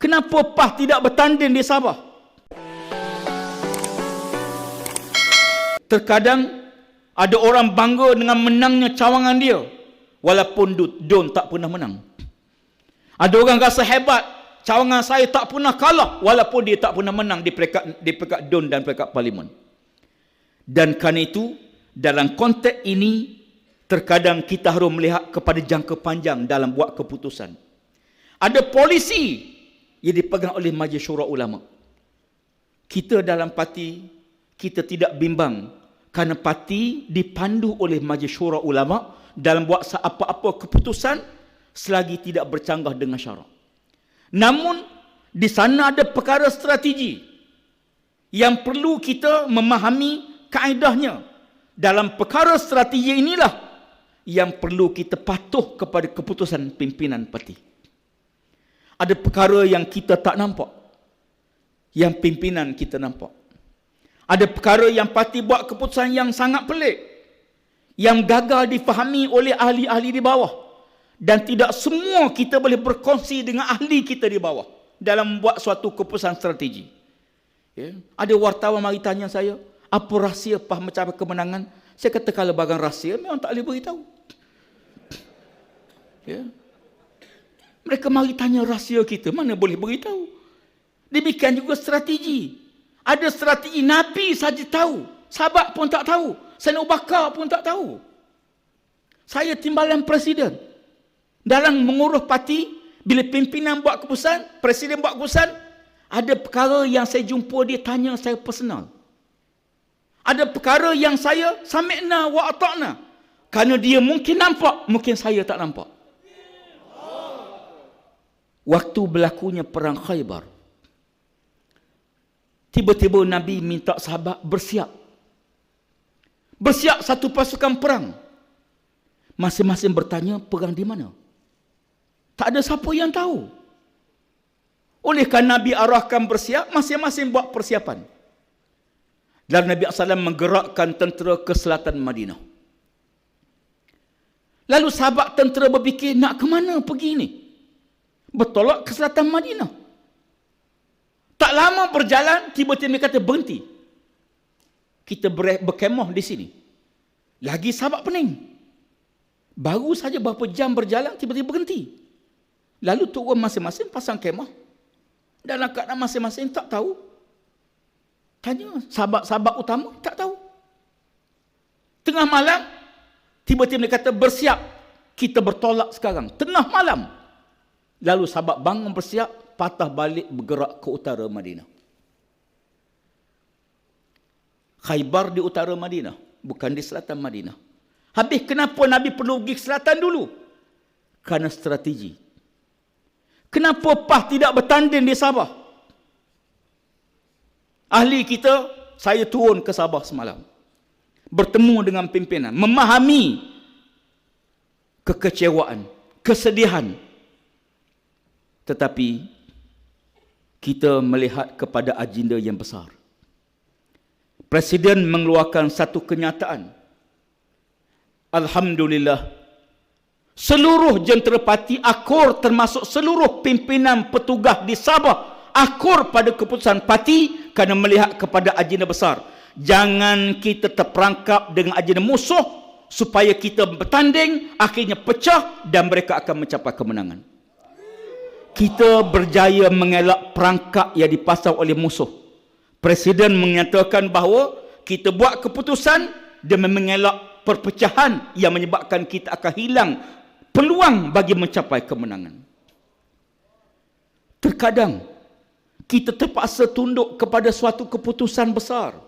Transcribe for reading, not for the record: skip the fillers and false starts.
Kenapa PAS tidak bertanding di Sabah? Terkadang ada orang bangga dengan menangnya cawangan dia, walaupun Don tak pernah menang. Ada orang rasa hebat, cawangan saya tak pernah kalah, walaupun dia tak pernah menang di peringkat Don dan peringkat Parlimen. Dan kerana itu, dalam konteks ini, terkadang kita harus melihat kepada jangka panjang dalam buat keputusan. Ada polisi yang dipegang oleh Majlis Syura Ulama. Kita dalam parti, kita tidak bimbang kerana parti dipandu oleh Majlis Syura Ulama dalam buat apa-apa keputusan selagi tidak bercanggah dengan syarak. Namun, di sana ada perkara strategi yang perlu kita memahami kaedahnya. Dalam perkara strategi inilah yang perlu kita patuh kepada keputusan pimpinan parti. Ada perkara yang kita tak nampak, yang pimpinan kita nampak. Ada perkara yang parti buat keputusan yang sangat pelik, yang gagal difahami oleh ahli-ahli di bawah. Dan tidak semua kita boleh berkongsi dengan ahli kita di bawah dalam membuat suatu keputusan strategi. Ya. Ada wartawan mari tanya saya, apa rahsia PAS mencapai kemenangan? Saya kata kalau bahagian rahsia memang tak boleh beritahu. Ya. Mereka mari tanya rahsia kita, mana boleh beritahu. Demikian juga strategi. Ada strategi Nabi saja tahu, sahabat pun tak tahu, Sayyidina Abu Bakar pun tak tahu. Saya timbalan presiden. Dalam mengurus parti, bila pimpinan buat keputusan, presiden buat keputusan, ada perkara yang saya jumpa dia tanya saya personal. Ada perkara yang saya sami'na wa ata'na. Kerana dia mungkin nampak, mungkin saya tak nampak. Waktu berlakunya perang Khaybar, tiba-tiba Nabi minta sahabat bersiap. Bersiap satu pasukan perang. Masing-masing bertanya perang di mana. Tak ada siapa yang tahu. Oleh kerana Nabi arahkan bersiap, masing-masing buat persiapan. Dan Nabi SAW menggerakkan tentera ke selatan Madinah. Lalu sahabat tentera berfikir, nak ke mana pergi ni? Bertolak ke selatan Madinah. Tak lama berjalan, tiba-tiba dia kata berhenti. Kita berkemah di sini. Lagi sahabat pening. Baru saja beberapa jam berjalan, tiba-tiba berhenti. Lalu turun masing-masing pasang kemah. Dalam keadaan masing-masing tak tahu. Tanya sahabat-sahabat utama, tak tahu. Tengah malam, tiba-tiba dia kata bersiap. Kita bertolak sekarang. Tengah malam. Lalu sahabat bangun bersiap, patah balik bergerak ke utara Madinah. Khaybar di utara Madinah, bukan di selatan Madinah. Habis kenapa Nabi perlu pergi ke selatan dulu? Kerana strategi. Kenapa PAS tidak bertanding di Sabah? Ahli kita, saya turun ke Sabah semalam. Bertemu dengan pimpinan, memahami kekecewaan, kesedihan. Tetapi kita melihat kepada agenda yang besar. Presiden mengeluarkan satu kenyataan. Alhamdulillah, seluruh jentera parti akur, termasuk seluruh pimpinan petugas di Sabah akur pada keputusan parti kerana melihat kepada agenda besar. Jangan kita terperangkap dengan agenda musuh supaya kita bertanding, akhirnya pecah dan mereka akan mencapai kemenangan. Kita berjaya mengelak perangkap yang dipasang oleh musuh. Presiden menyatakan bahawa kita buat keputusan demi mengelak perpecahan yang menyebabkan kita akan hilang peluang bagi mencapai kemenangan. Terkadang kita terpaksa tunduk kepada suatu keputusan besar.